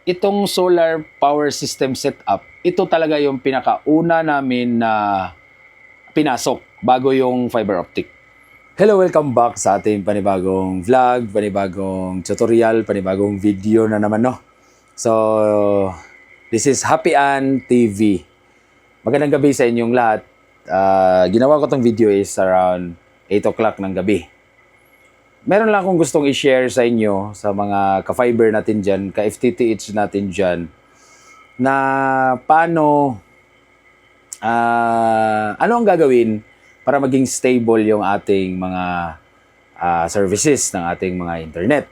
Itong solar power system setup, ito talaga yung pinakauna namin na pinasok bago yung fiber optic. Hello, welcome back sa ating panibagong vlog, panibagong tutorial, panibagong video na naman, no? So, this is Happy Ann TV. Magandang gabi sa inyong lahat. Ginawa ko tong video is around 8 o'clock ng gabi. Meron lang akong gustong i-share sa inyo, sa mga ka-fiber natin dyan, ka-FTTH natin dyan, na paano, ano ang gagawin para maging stable yung ating mga services ng ating mga internet.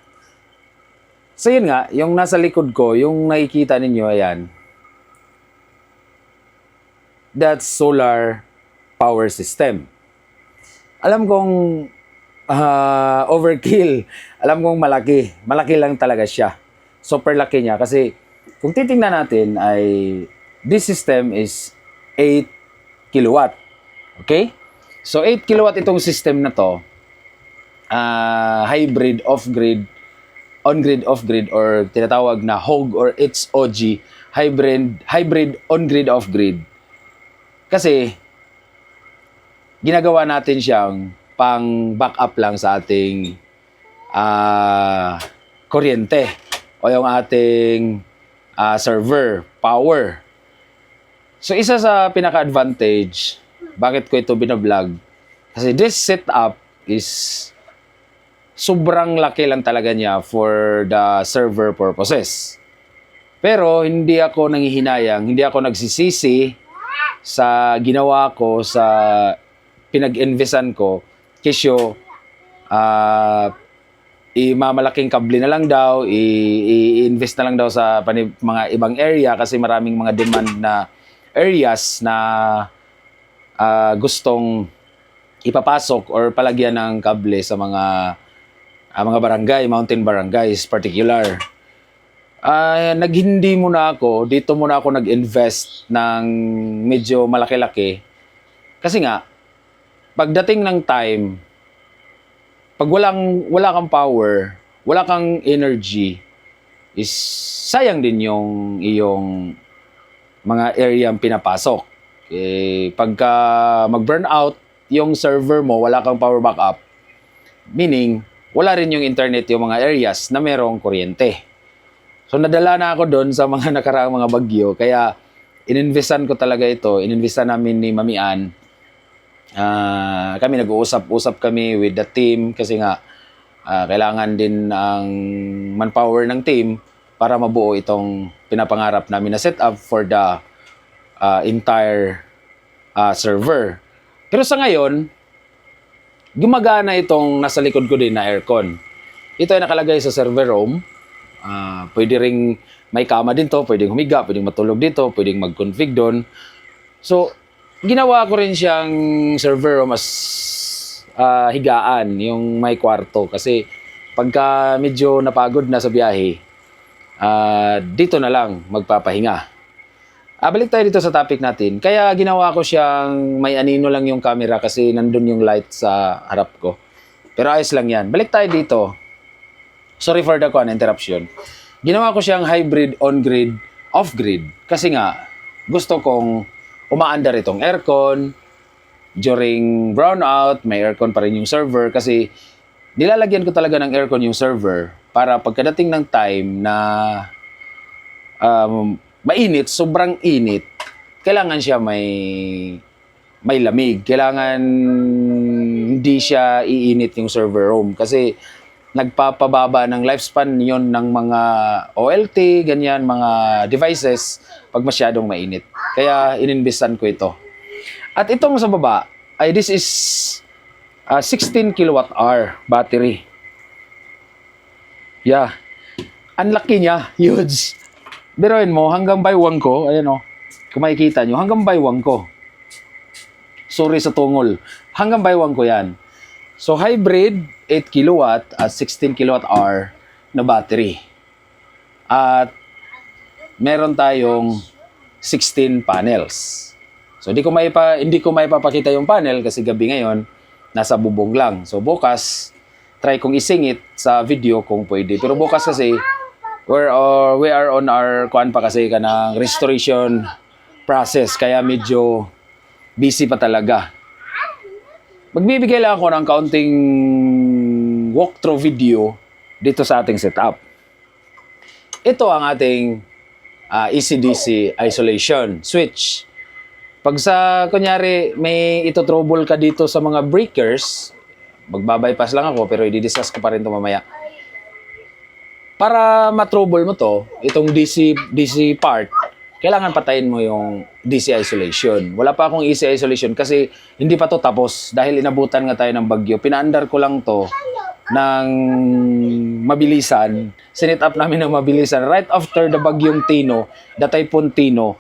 So yun nga, yung nasa likod ko, yung nakikita ninyo, ayan, that's solar power system. Alam kong overkill. Alam kong malaki. Malaki lang talaga siya. Super laki niya. Kasi kung titingnan natin ay this system is 8 kilowatt. Okay? So 8 kilowatt itong system na to. Hybrid off-grid, on-grid off-grid, or tinatawag na HOG or HOG, hybrid on-grid off-grid. Kasi ginagawa natin siyang pang backup lang sa ating kuryente o yung ating server power. So isa sa pinaka-advantage bakit ko ito binablog, kasi this setup is sobrang laki lang talaga niya for the server purposes. Pero hindi ako nanghihinayang, hindi ako nagsisisi sa ginawa ko, sa pinag-investan ko. Kesyo, imamalaking kable na lang daw, i-invest na lang daw sa mga ibang area kasi maraming mga demand na areas na gustong ipapasok or palagyan ng kable sa mga barangay, mountain barangays particular. Naghindi muna ako, dito muna ako nag-invest ng medyo malaki-laki. Kasi nga, pagdating ng time, pag wala kang power, wala kang energy, is sayang din yung iyong mga area ang pinapasok. Pagka mag-burn out yung server mo, wala kang power backup, meaning wala rin yung internet yung mga areas na merong kuryente. So nadala na ako doon sa mga nakaraang mga bagyo, kaya ininvestan ko talaga ito, ininvestan namin ni Mami Ann. Kami nag-uusap-usap kami with the team kasi nga kailangan din ang manpower ng team para mabuo itong pinapangarap namin na setup for the entire server. Pero sa ngayon, gumagana itong nasa likod ko din na aircon. Ito ay nakalagay sa server room. Pwede ring may kama din to, pwedeng humiga, pwedeng matulog dito, pwedeng mag-config doon. So, ginawa ko rin siyang server room as higaan, yung may kwarto. Kasi pagka medyo napagod na sa biyahe, dito na lang magpapahinga. Balik tayo dito sa topic natin. Kaya ginawa ko siyang may anino lang yung camera kasi nandun yung light sa harap ko. Pero ayos lang yan. Balik tayo dito. Sorry for the interruption. Ginawa ko siyang hybrid on-grid, off-grid. Kasi nga, gusto kong umaandar itong aircon. During brownout, may aircon pa rin yung server. Kasi nilalagyan ko talaga ng aircon yung server para pagkadating ng time na mainit, sobrang init, kailangan siya may lamig. Kailangan hindi siya iinit yung server room. Kasi nagpapababa ng lifespan yon ng mga OLT, ganyan, mga devices pag masyadong mainit. Kaya ininvestan ko ito. At itong sa baba, ay this is 16 kilowatt-hour battery. Yeah. Ang laki niya, huge. Biruin mo, hanggang baywang ko, ayan o, kung makikita nyo, hanggang baywang ko. Sorry sa tungol. Hanggang baywang ko yan. So, hybrid, 8 kilowatt at 16 kilowatt-hour na battery. At meron tayong 16 panels. So, hindi ko maipapakita yung panel kasi gabi ngayon, nasa bubong lang. So, bukas, try kong isingit sa video kung pwede. Pero bukas kasi, we are on our kuan pa kasi ka ng restoration process, kaya medyo busy pa talaga. Magbibigay lang ako ng kaunting walkthrough video dito sa ating setup. Ito ang ating AC-DC isolation switch. Pag sa, kunyari, may ito trouble ka dito sa mga breakers, magbabypass lang ako pero i-discuss ko pa rin ito mamaya. Para matrouble mo to, itong DC part, kailangan patayin mo yung DC isolation. Wala pa akong AC isolation kasi hindi pa to tapos dahil inabutan nga tayo ng bagyo. Pinaandar ko lang to ng mabilisan. Sinit up namin ng mabilisan. Right after the bagyong Tino, the Typhoon Tino,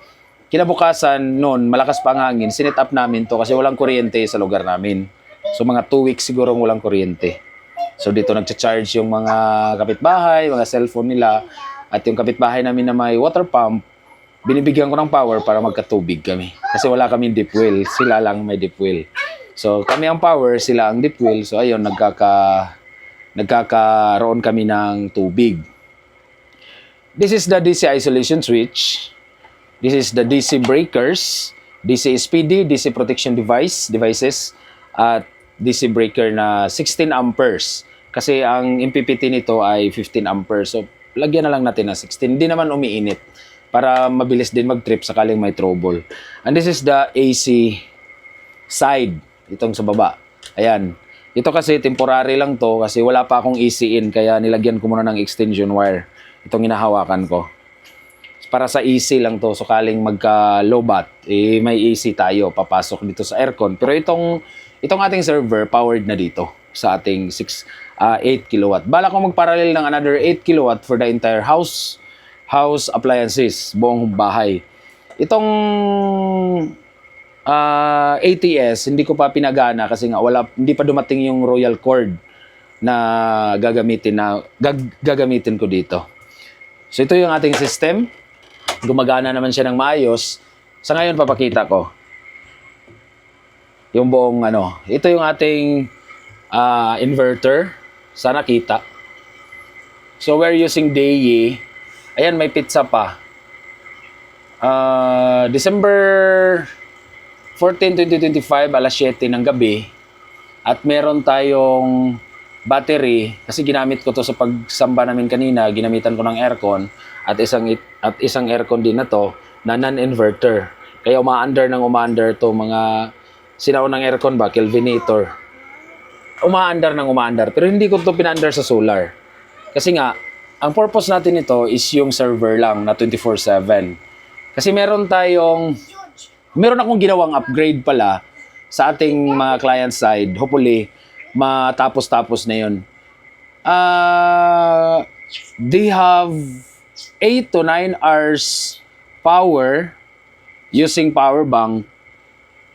kinabukasan noon, malakas pa ang hangin, sinit up namin to kasi walang kuryente sa lugar namin. So mga 2 weeks siguro walang kuryente. So dito nagcha-charge yung mga kapitbahay, mga cellphone nila, at yung kapitbahay namin na may water pump, binibigyan ko ng power para magkatubig kami. Kasi wala kaming deep well, sila lang may deep well. So kami ang power, sila ang deep well. So ayun, nagkakaroon kami ng tubig. This is the DC isolation switch. This is the DC breakers, DC SPD, DC protection devices, at DC breaker na 16 amperes. Kasi ang MPPT nito ay 15 amperes. So lagyan na lang natin na 16. Hindi naman umiinit para mabilis din mag-trip sakaling may trouble. And this is the AC side, itong sa baba. Ayan. Ito kasi temporary lang to kasi wala pa akong AC in kaya nilagyan ko muna ng extension wire. Itong hinahawakan ko. Para sa AC lang to, sakaling magka-lobat, may AC tayo papasok dito sa aircon. Pero itong ating server powered na dito sa ating 8 kilowatt. Bala ko magparallel ng another 8 kilowatt for the entire house appliances, buong bahay. Itong ATS, hindi ko pa pinagana kasi nga hindi pa dumating yung royal cord na gagamitin ko dito. So ito yung ating system. Gumagana naman siya ng maayos. Sa ngayon papakita ko yung buong ito yung ating inverter. Sana kita. So we're using DAE. Ayan, may pizza pa. December 14, 2025, alas 7 ng gabi. At meron tayong battery. Kasi ginamit ko to sa pagsamba namin kanina. Ginamitan ko ng aircon. At isang aircon din na to na non-inverter. Kaya umaandar to mga sinaunang aircon ba? Kelvinator. Umaandar. Pero hindi ko to pinaandar sa solar. Kasi nga, ang purpose natin ito is yung server lang na 24/7. Kasi meron akong ginawang upgrade pala sa ating mga client side. Hopefully, matapos-tapos na yun. They have 8 to 9 hours power using power bank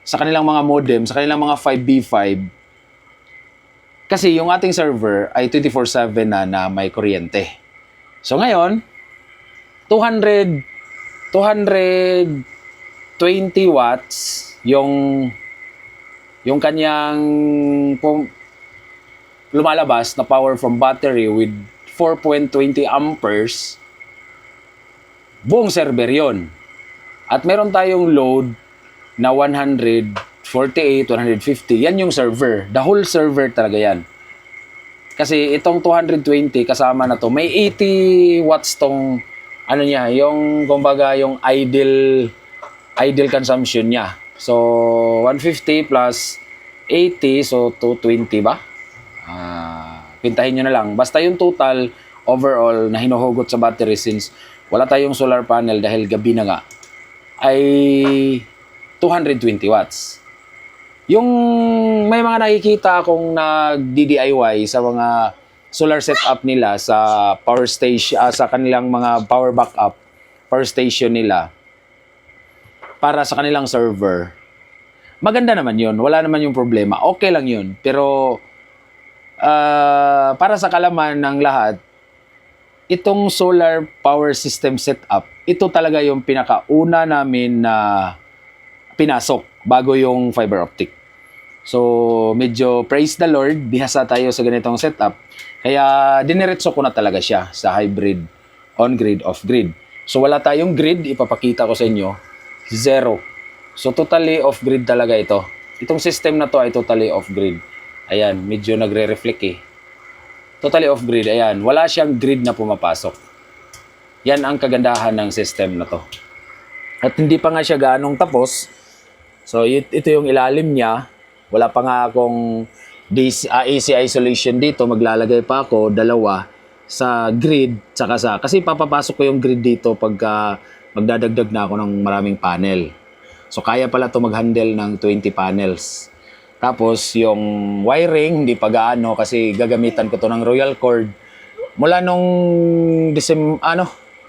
sa kanilang mga modem, sa kanilang mga 5B5. Kasi yung ating server ay 24/7 na may kuryente. So ngayon, 220 watts yung kanyang lumalabas na power from battery with 4.20 amperes. Buong server yon. At meron tayong load na 148, 150. Yan yung server. The whole server talaga yan. Kasi itong 220 kasama na to, may 80 watts tong yung kumbaga yung idle consumption niya. So 150 plus 80, so 220 ba? Pintahin nyo na lang. Basta yung total overall na hinuhugot sa battery, since wala tayong solar panel dahil gabi na nga, ay 220 watts. Yung may mga nakikita akong nag-DIY sa mga solar setup nila sa power station, sa kanilang mga power backup power station nila para sa kanilang server. Maganda naman yun. Wala naman yung problema. Okay lang yun. Pero para sa kalaman ng lahat, itong solar power system setup, ito talaga yung pinakauna namin na pinasok bago yung fiber optic. So, medyo praise the Lord, bihasa tayo sa ganitong setup. Kaya, diniretso ko na talaga siya sa hybrid on-grid, off-grid. So wala tayong grid, ipapakita ko sa inyo, zero. So totally off-grid talaga ito. Itong system na to ay totally off-grid. Ayan, medyo nagre-reflect eh. Totally off-grid, ayan. Wala siyang grid na pumapasok. Yan ang kagandahan ng system na to. At hindi pa nga siya ganong tapos. So ito yung ilalim niya. Wala pa nga akong AC isolation dito. Maglalagay pa ako, dalawa, sa grid. Kasi papapasok ko yung grid dito pagka magdadagdag na ako ng maraming panel. So kaya pala to mag-handle ng 20 panels. Tapos yung wiring, hindi pa gaano kasi gagamitan ko to ng Royal Cord. Mula nung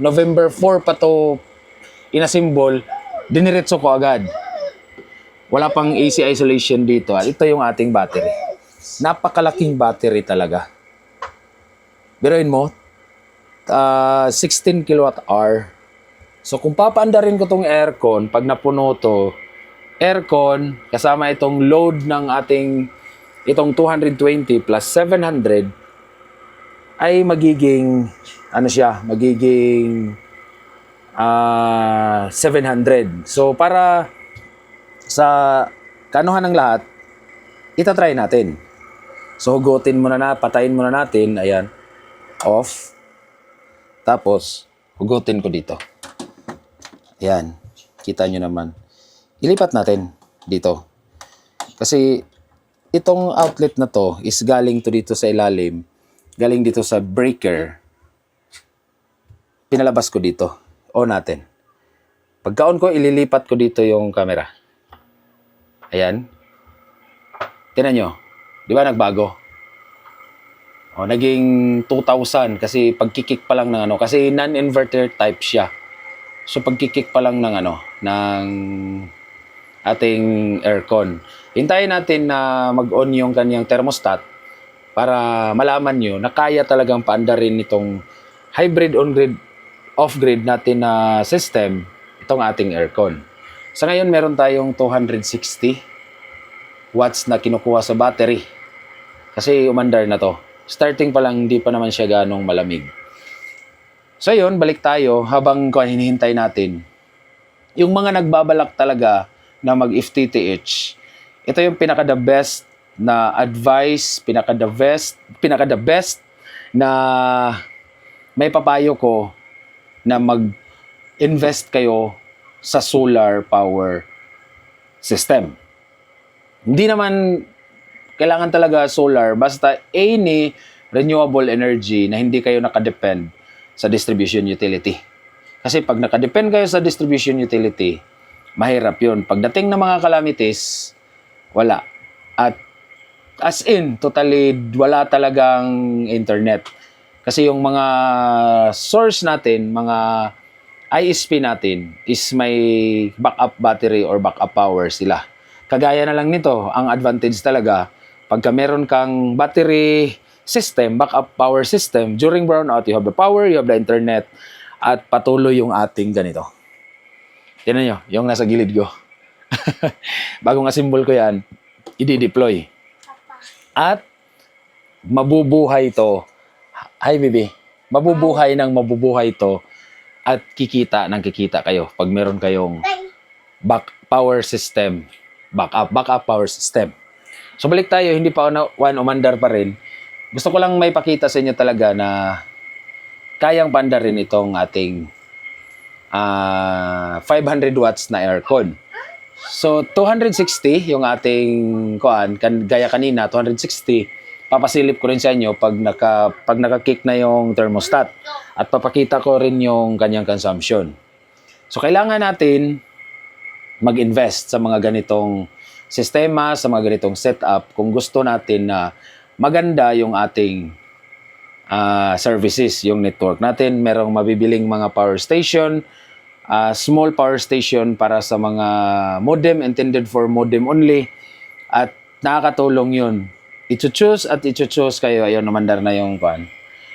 November 4 pa to inasimbol, diniretso ko agad. Wala pang AC isolation dito. At ito yung ating battery. Napakalaking battery talaga. Biruin mo, 16 kWh. So kung papaandarin ko tong aircon, pag napuno to, aircon, kasama itong load ng ating, itong 220 plus 700, ay magiging, magiging 700. So para sa kanuhan ng lahat, itatry natin. So hugutin muna patayin muna natin, ayan, off. Tapos, hugutin ko dito. Ayan, kita nyo naman. Ilipat natin dito. Kasi itong outlet na to is galing to dito sa ilalim. Galing dito sa breaker. Pinalabas ko dito. On natin. Pagka-on ko, ililipat ko dito yung camera. Ayan. Tingnan nyo. Di ba nagbago? O, naging 2,000 kasi pagkikik pa lang ng kasi non-inverter type siya. So pagkikik pa lang ng ng ating aircon. Hintayin natin na mag-on yung kanyang thermostat para malaman nyo na kaya talagang paandarin itong hybrid on-grid, off-grid natin na system, itong ating aircon. Sa ngayon, meron tayong 260 watts na kinukuha sa battery. Kasi umandar na to. Starting pa lang, hindi pa naman siya ganong malamig. So yun, balik tayo habang hinihintay natin. Yung mga nagbabalak talaga na mag-FTTH, ito yung pinaka-the best na advice, pinaka-the best na may papayo ko na mag-invest kayo sa solar power system. Hindi naman kailangan talaga solar, basta any renewable energy na hindi kayo nakadepend sa distribution utility. Kasi pag nakadepend kayo sa distribution utility, mahirap yun. Pagdating ng mga calamities, wala. At as in, totally wala talagang internet. Kasi yung mga source natin, mga ISP natin, is may backup battery or backup power sila. Kagaya na lang nito, ang advantage talaga, pagka meron kang battery system, backup power system, during brownout, you have the power, you have the internet, at patuloy yung ating ganito. Tingnan nyo, yung nasa gilid ko. Bagong asimbol ko yan, i-deploy. At mabubuhay to. Hi, baby. Mabubuhay to at kikita kayo pag meron kayong power system, backup power system. So balik tayo, hindi pa umandar pa rin. Gusto ko lang may pakita sa inyo talaga na kayang pandarin itong ating 500 watts na aircon. So 260 yung ating gaya kanina 260. Papasilip ko rin sa inyo pag naka-kick na yung thermostat at papakita ko rin yung kanyang consumption. So kailangan natin mag-invest sa mga ganitong sistema, sa mga ganitong setup kung gusto natin na maganda yung ating services, yung network natin. Merong mabibiling mga power station, small power station para sa mga modem, intended for modem only, at nakakatulong yun. I-choose kayo, ayun, namandar na yung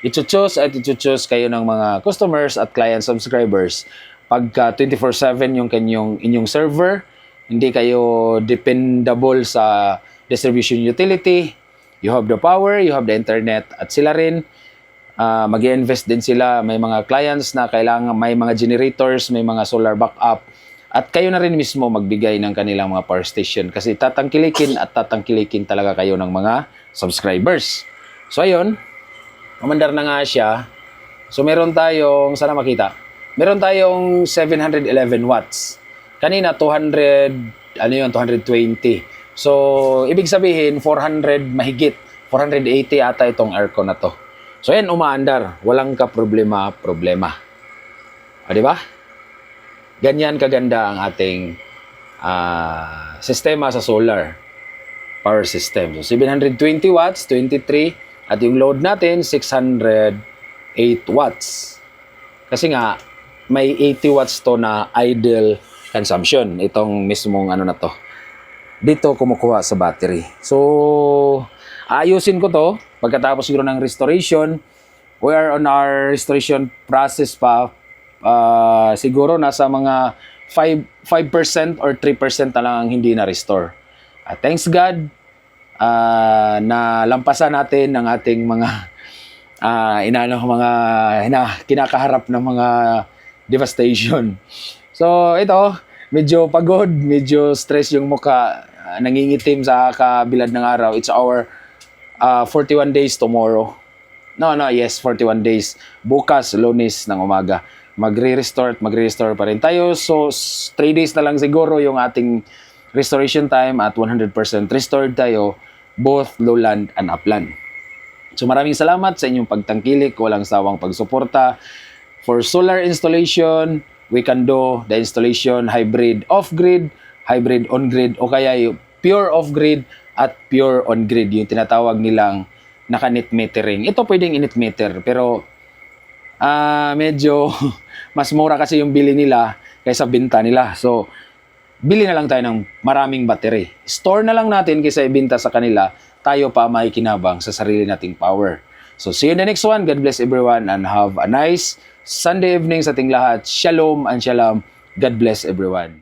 I-choose kayo ng mga customers at client subscribers. Pagka 24/7 yung inyong server, hindi kayo dependable sa distribution utility, you have the power, you have the internet, at sila rin, Mag-invest din sila, may mga clients na kailangan, may mga generators, may mga solar backup, at kayo na rin mismo magbigay ng kanilang mga power station kasi tatangkilikin talaga kayo ng mga subscribers. So ayun, umandar na nga siya. So meron tayong, sana makita, meron tayong 711 watts. Kanina 200, 220. So ibig sabihin 400 mahigit, 480 ata itong aircon na to. So yan, umaandar. Walang ka-problema. O, di ba? Ganyan kaganda ang ating sistema sa solar power system. So 720 watts, 23. At yung load natin, 608 watts. Kasi nga, may 80 watts to na idle consumption. Itong mismong ano na to. Dito kumukuha sa battery. So, ayusin ko to. Pagkatapos siguro ng restoration, we are on our restoration process pa. Siguro nasa mga 5% or 3% na lang ang hindi na-restore. Thanks God, na lampasan natin ang ating mga kinakaharap ng mga devastation. So ito, medyo pagod, medyo stress yung mukha, nangingitim sa kabilad ng araw. It's our 41 days tomorrow. Yes, 41 days. Bukas, Lunes ng umaga. Magre-restore pa rin tayo. So, 3 days na lang siguro yung ating restoration time at 100% restored tayo, both lowland and upland. So, maraming salamat sa inyong pagtangkilik, walang sawang pagsuporta. For solar installation, we can do the installation hybrid off-grid, hybrid on-grid, o kaya yung pure off-grid at pure on-grid, yung tinatawag nilang naka-net metering. Ito pwedeng i-net meter, pero medyo mas mura kasi yung bili nila kaysa binta nila. So, bili na lang tayo ng maraming battery. Store na lang natin kaysa ibinta sa kanila, tayo pa makikinabang sa sarili nating power. So, see you in the next one. God bless everyone and have a nice Sunday evening sa ating lahat. Shalom and shalom. God bless everyone.